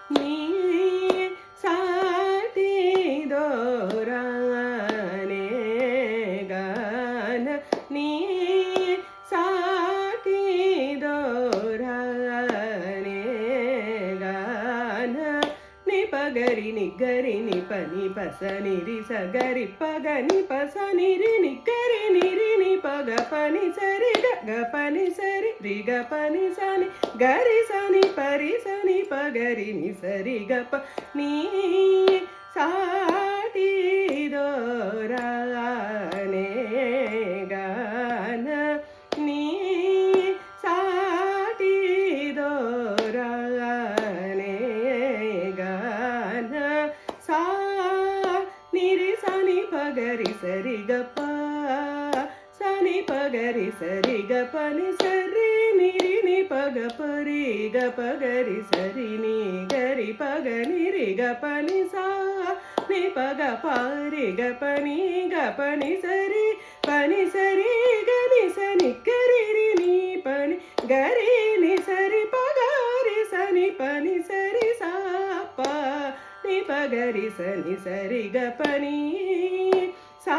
నీ సాటి దోరానే గాన నీ సాటి దోరానే గాన ని పగరి నిగ్గరి ని పని పస నిరి సగరి పగ ని పస నిరి నిగ్గరి నిరి ని పగ పని సరి గ పని సరి రి గ పని సని గరి సని పరి సని పగరి ని సరి గ ప నీ సాటి దోరానే గాన నీ సాటి దోరానే గాన సా నిరి సని పగరి సరి గ ప సని పగరి సరి గ పని సరి నిరి ని పగ పరి గ పగరి సరి ని గరి పగ నిరి గ పని సా ని పగ పరి గ పని సరి గ ని సని గరి రి ని పని గరి ని సరి పగరి సని పని సరి సా ప ని పగరి సని సరి గ పని సా